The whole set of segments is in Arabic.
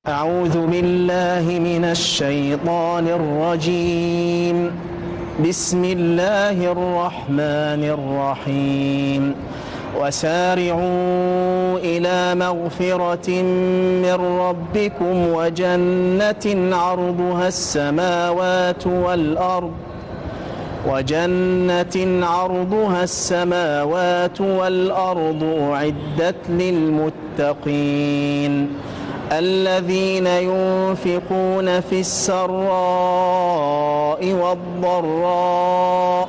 أعوذ بالله من الشيطان الرجيم. بسم الله الرحمن الرحيم. وسارعوا إلى مغفرة من ربكم وجنة عرضها السماوات والأرض أعدت للمتقين الذين ينفقون في السراء والضراء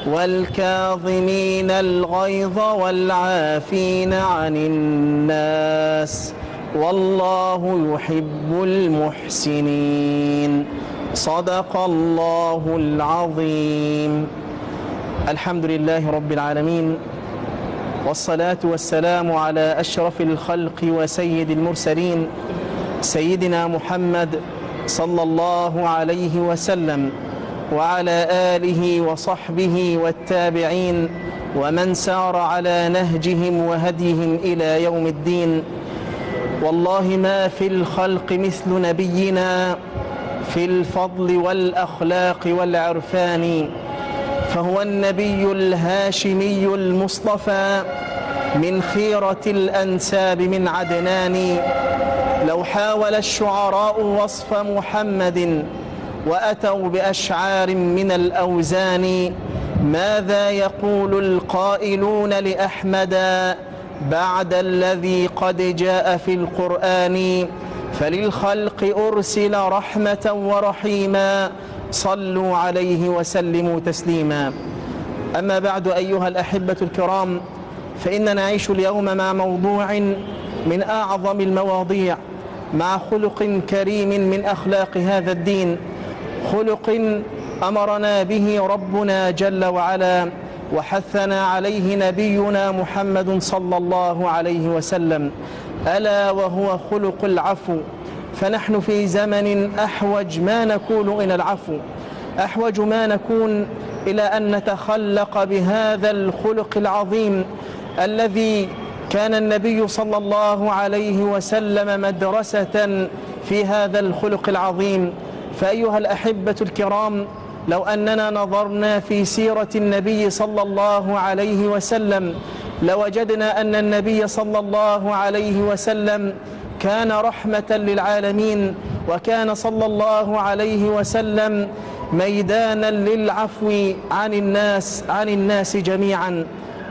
والكاظمين الغيظ والعافين عن الناس والله يحب المحسنين. صدق الله العظيم. الحمد لله رب العالمين، والصلاة والسلام على أشرف الخلق وسيد المرسلين سيدنا محمد صلى الله عليه وسلم، وعلى آله وصحبه والتابعين ومن سار على نهجهم وهديهم إلى يوم الدين. والله ما في الخلق مثل نبينا في الفضل والأخلاق والعرفان، فهو النبي الهاشمي المصطفى من خيرة الأنساب من عدنان. لو حاول الشعراء وصف محمد وأتوا بأشعار من الأوزان، ماذا يقول القائلون لأحمد بعد الذي قد جاء في القرآن؟ فللخلق أرسل رحمة ورحيما، صلوا عليه وسلموا تسليما. أما بعد أيها الأحبة الكرام، فإننا نعيش اليوم مع موضوع من أعظم المواضيع، مع خلق كريم من أخلاق هذا الدين، خلق أمرنا به ربنا جل وعلا وحثنا عليه نبينا محمد صلى الله عليه وسلم، ألا وهو خلق العفو. فنحن في زمن أحوج ما نكون إلى العفو، أحوج ما نكون إلى أن نتخلق بهذا الخلق العظيم الذي كان النبي صلى الله عليه وسلم مدرسة في هذا الخلق العظيم. فأيها الأحبة الكرام، لو أننا نظرنا في سيرة النبي صلى الله عليه وسلم لوجدنا أن النبي صلى الله عليه وسلم كان رحمة للعالمين، وكان صلى الله عليه وسلم ميدانا للعفو عن الناس جميعا.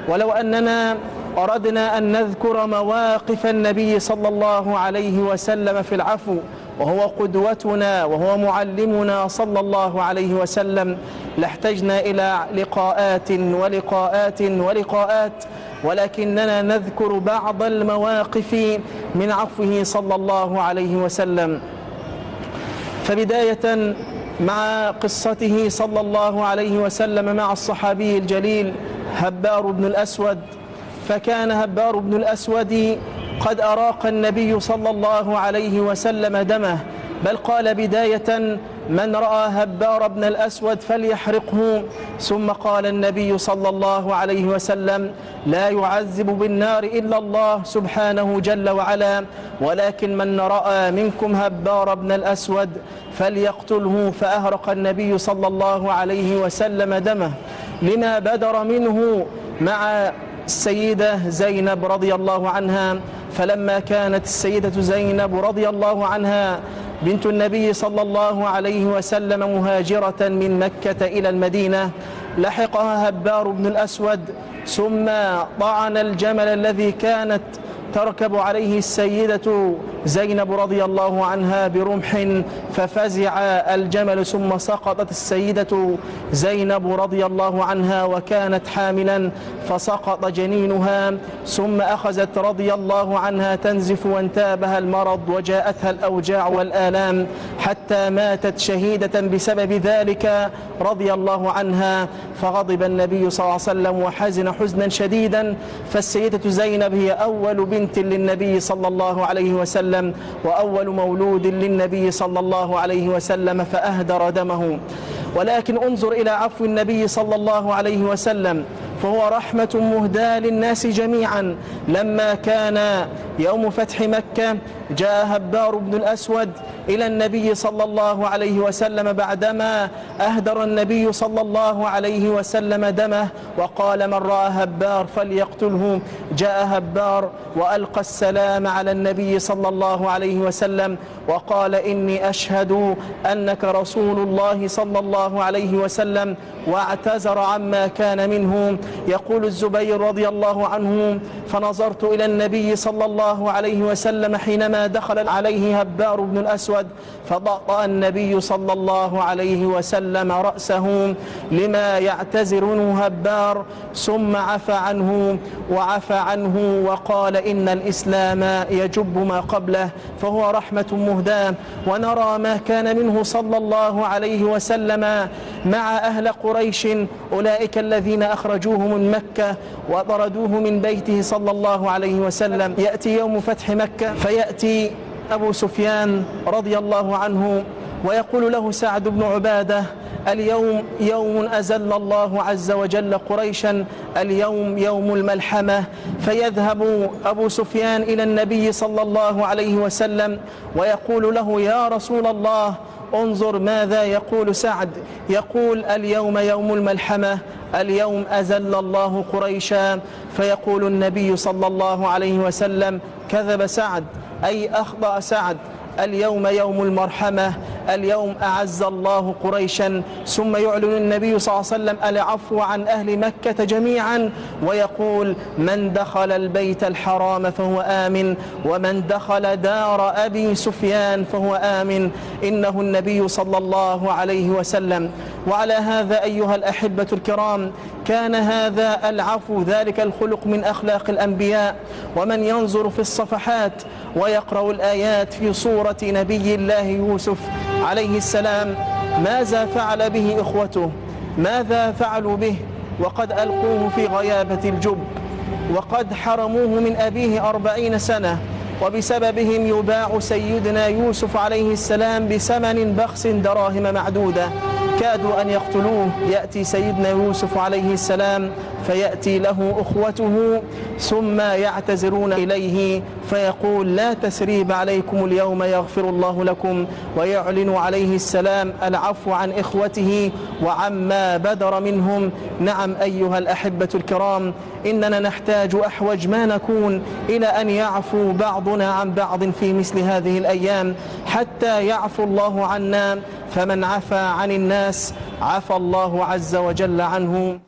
ولو أننا أردنا أن نذكر مواقف النبي صلى الله عليه وسلم في العفو، وهو قدوتنا وهو معلمنا صلى الله عليه وسلم، لاحتجنا إلى لقاءات ولقاءات ولقاءات، ولكننا نذكر بعض المواقف من عفوه صلى الله عليه وسلم. فبداية مع قصته صلى الله عليه وسلم مع الصحابي الجليل هبار بن الأسود. فكان هبار بن الأسود قد أراق النبي صلى الله عليه وسلم دمه، بل قال بداية: من رأى هبار بن الأسود فليحرقه. ثم قال النبي صلى الله عليه وسلم: لا يعذب بالنار إلا الله سبحانه جل وعلا، ولكن من رأى منكم هبار بن الأسود فليقتله. فأهرق النبي صلى الله عليه وسلم دمه لما بدر منه مع السيدة زينب رضي الله عنها. فلما كانت السيدة زينب رضي الله عنها بنت النبي صلى الله عليه وسلم مهاجرة من مكة إلى المدينة، لحقها هبار بن الأسود ثم طعن الجمل الذي كانت تركب عليه السيدة زينب رضي الله عنها برمح، ففزع الجمل ثم سقطت السيدة زينب رضي الله عنها وكانت حاملا، فسقط جنينها. ثم أخذت رضي الله عنها تنزف وانتابها المرض وجاءتها الأوجاع والآلام حتى ماتت شهيدة بسبب ذلك رضي الله عنها. فغضب النبي صلى الله عليه وسلم وحزن حزنا شديدا. فالسيدة زينب هي أول بنت للنبي صلى الله عليه وسلم وأول مولود للنبي صلى الله عليه وسلم، فأهدر دمه. ولكن انظر إلى عفو النبي صلى الله عليه وسلم، فهو رحمة مهداة للناس جميعا. لما كان يوم فتح مكة جاء هبار بن الأسود إلى النبي صلى الله عليه وسلم بعدما أهدر النبي صلى الله عليه وسلم دمه وقال من رأى هبار فليقتله. جاء هبار وألقى السلام على النبي صلى الله عليه وسلم وقال إني أشهد أنك رسول الله صلى الله عليه وسلم، واعتذر عما كان منه. يقول الزبير رضي الله عنه فنظرت إلى النبي صلى الله عليه وسلم حينما دخل عليه هبار بن الأسود فضأ النبي صلى الله عليه وسلم رأسه لما يعتذر هبار، ثم عفى عنه وقال إن الإسلام يجب ما قبله فهو رحمة مهداة. ونرى ما كان منه صلى الله عليه وسلم مع أهل قريش أولئك الذين أخرجوه من مكة وطردوه من بيته صلى الله عليه وسلم. يأتي يوم فتح مكة فيأتي أبو سفيان رضي الله عنه ويقول له سعد بن عبادة اليوم يوم أزل الله عز وجل قريشا، اليوم يوم الملحمة. فيذهب أبو سفيان إلى النبي صلى الله عليه وسلم ويقول له يا رسول الله انظر ماذا يقول سعد، يقول اليوم يوم الملحمة، اليوم أزل الله قريشا. فيقول النبي صلى الله عليه وسلم كذب سعد أي أخطأ سعد، اليوم يوم المرحمة، اليوم أعز الله قريشا. ثم يعلن النبي صلى الله عليه وسلم العفو عن أهل مكة جميعا ويقول من دخل البيت الحرام فهو آمن ومن دخل دار أبي سفيان فهو آمن، إنه النبي صلى الله عليه وسلم. وعلى هذا أيها الأحبة الكرام كان هذا العفو ذلك الخلق من أخلاق الأنبياء. ومن ينظر في الصفحات ويقرأ الآيات في صورة نبي الله يوسف عليه السلام ماذا فعل به إخوته، ماذا فعلوا به وقد ألقوه في غيابة الجب وقد حرموه من أبيه 40 سنة، وبسببهم يباع سيدنا يوسف عليه السلام بثمن بخس دراهم معدودة، كادوا أن يقتلوه. يأتي سيدنا يوسف عليه السلام فيأتي له أخوته ثم يعتذرون إليه فيقول لا تثريب عليكم اليوم يغفر الله لكم، ويعلن عليه السلام العفو عن إخوته وعما بدر منهم. نعم أيها الأحبة الكرام إننا نحتاج أحوج ما نكون إلى أن يعفو بعضنا عن بعض في مثل هذه الأيام حتى يعفو الله عنا، فمن عفى عن الناس عفى الله عز وجل عنه.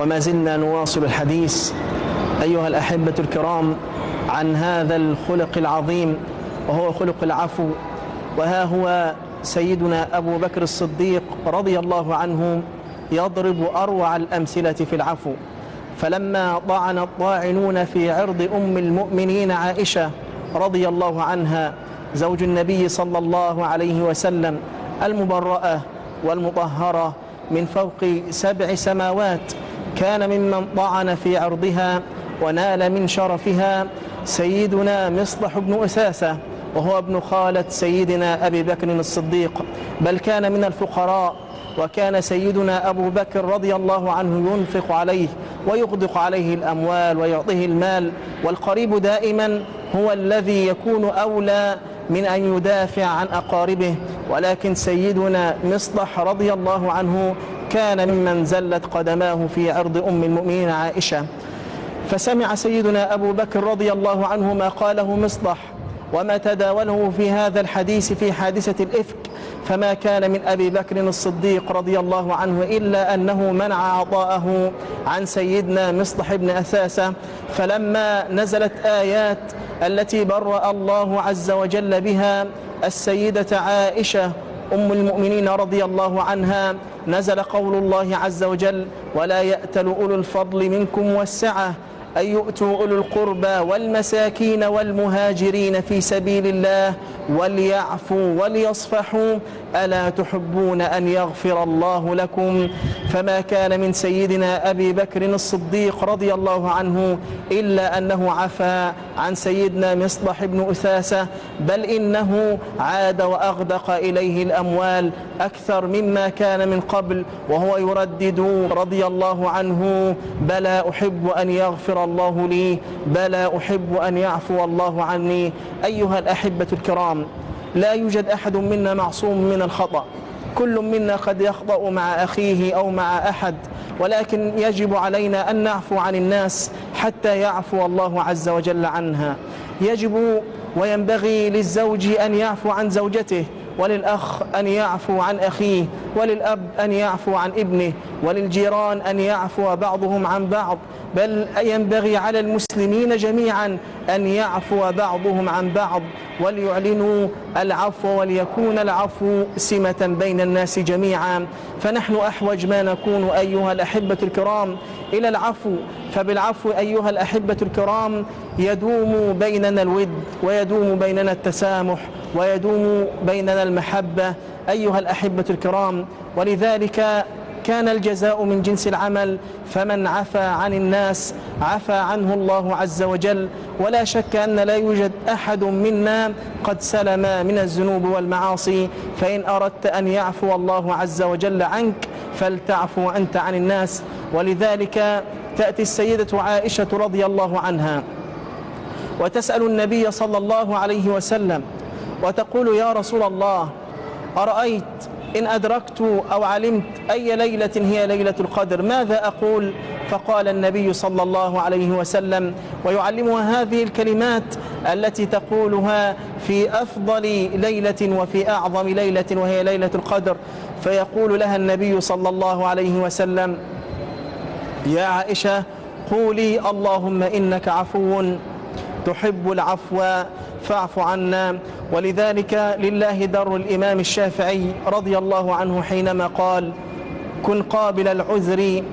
وما زلنا نواصل الحديث أيها الأحبة الكرام عن هذا الخلق العظيم وهو خلق العفو. وها هو سيدنا أبو بكر الصديق رضي الله عنه يضرب أروع الأمثلة في العفو. فلما طعن الطاعنون في عرض أم المؤمنين عائشة رضي الله عنها زوج النبي صلى الله عليه وسلم المبرأة والمطهرة من فوق 7 سماوات، كان ممن طعن في عرضها ونال من شرفها سيدنا مصطح بن أثاثة وهو ابن خالة سيدنا أبي بكر الصديق، بل كان من الفقراء. وكان سيدنا أبو بكر رضي الله عنه ينفق عليه ويغدق عليه الأموال ويعطيه المال، والقريب دائما هو الذي يكون أولى من أن يدافع عن أقاربه. ولكن سيدنا مصطح رضي الله عنه كان ممن زلت قدماه في عرض أم المؤمنين عائشة. فسمع سيدنا أبو بكر رضي الله عنه ما قاله مصطح وما تداوله في هذا الحديث في حادثة الإفك، فما كان من أبي بكر الصديق رضي الله عنه إلا أنه منع عطاءه عن سيدنا مصطح بن أثاثة. فلما نزلت آيات التي برأ الله عز وجل بها السيدة عائشة أم المؤمنين رضي الله عنها، نزل قول الله عز وجل ولا يأتل أولو الفضل منكم والسعة أن يؤتوا أولو القربى والمساكين والمهاجرين في سبيل الله وليعفوا وليصفحوا ألا تحبون أن يغفر الله لكم؟ فما كان من سيدنا أبي بكر الصديق رضي الله عنه إلا أنه عفى عن سيدنا مصطح بن أثاثة، بل إنه عاد وأغدق إليه الأموال أكثر مما كان من قبل، وهو يردد رضي الله عنه: بلى أحب أن يغفر الله لي، بلى أحب أن يعفو الله عني. أيها الأحبة الكرام، لا يوجد أحد منا معصوم من الخطأ، كل منا قد يخطأ مع أخيه أو مع أحد، ولكن يجب علينا أن نعفو عن الناس حتى يعفو الله عز وجل عنها. يجب وينبغي للزوج أن يعفو عن زوجته، وللأخ أن يعفو عن أخيه، وللأب أن يعفو عن ابنه، وللجيران أن يعفو بعضهم عن بعض، بل ينبغي على المسلمين جميعا أن يعفو بعضهم عن بعض وليعلنوا العفو، وليكون العفو سمة بين الناس جميعا. فنحن أحوج ما نكون أيها الأحبة الكرام إلى العفو، فبالعفو أيها الأحبة الكرام يدوم بيننا الود، ويدوم بيننا التسامح، ويدوم بيننا المحبة أيها الأحبة الكرام. ولذلك كان الجزاء من جنس العمل، فمن عفى عن الناس عفى عنه الله عز وجل. ولا شك أن لا يوجد أحد منا قد سلم من الذنوب والمعاصي، فإن أردت أن يعفو الله عز وجل عنك فلتعفو أنت عن الناس. ولذلك تأتي السيدة عائشة رضي الله عنها وتسأل النبي صلى الله عليه وسلم وتقول: يا رسول الله، أرأيت إن أدركت أو علمت أي ليلة هي ليلة القدر ماذا أقول؟ فقال النبي صلى الله عليه وسلم، ويعلمها هذه الكلمات التي تقولها في أفضل ليلة وفي أعظم ليلة وهي ليلة القدر، فيقول لها النبي صلى الله عليه وسلم: يا عائشة، قولي اللهم إنك عفو تحب العفو فاعف عنا. ولذلك لله در الإمام الشافعي رضي الله عنه حينما قال: كن قابل العذر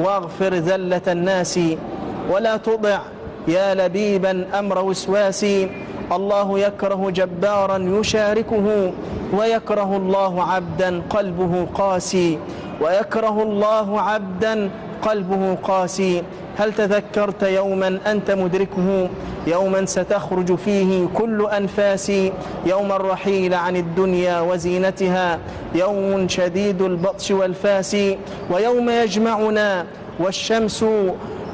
واغفر ذلة الناس، ولا تضع يا لبيبا أمر وسواسي. الله يكره جبارا يشاركه، ويكره الله عبدا قلبه قاسي، ويكره الله عبدا قلبه قاسي. هل تذكرت يوما أنت مدركه، يوما ستخرج فيه كل أنفاس، يوم الرحيل عن الدنيا وزينتها، يوم شديد البطش والفاس، ويوم يجمعنا والشمس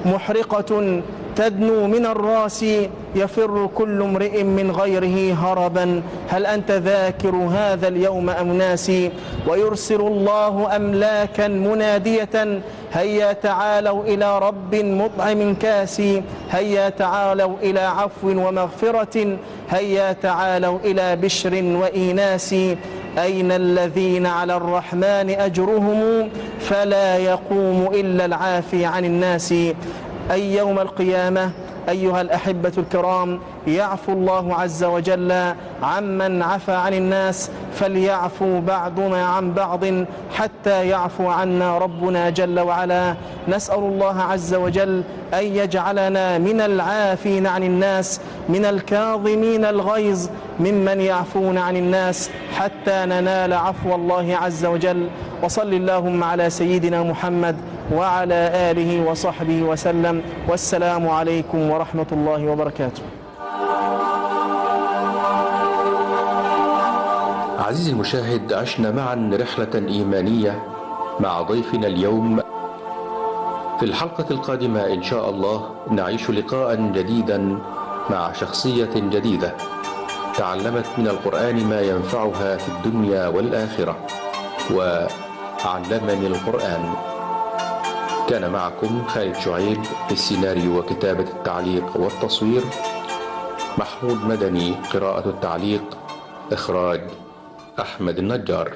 محرقة تدنو من الراس، يفر كل امرئ من غيره هربا. هل أنت ذاكر هذا اليوم أم ناسي؟ ويرسل الله أملاكا منادية: هيا تعالوا إلى رب مطعم كاسي، هيا تعالوا إلى عفو ومغفرة، هيا تعالوا إلى بشر وإيناس. أين الذين على الرحمن أجرهم، فلا يقوم إلا العافي عن الناس. أي يوم القيامة أيها الأحبة الكرام يعفو الله عز وجل عمن عفى عن الناس، فليعفو بعضنا عن بعض حتى يعفو عنا ربنا جل وعلا. نسأل الله عز وجل أن يجعلنا من العافين عن الناس، من الكاظمين الغيظ، ممن يعفون عن الناس حتى ننال عفو الله عز وجل. وصل اللهم على سيدنا محمد وعلى آله وصحبه وسلم، والسلام عليكم ورحمة الله وبركاته. عزيزي المشاهد، عشنا معا رحلة إيمانية مع ضيفنا اليوم. في الحلقة القادمة إن شاء الله نعيش لقاء جديدا مع شخصية جديدة تعلمت من القرآن ما ينفعها في الدنيا والآخرة وعلمني القرآن. كان معكم خالد شعيب في السيناريو وكتابة التعليق والتصوير، محمود مدني قراءة التعليق، إخراج أحمد النجار.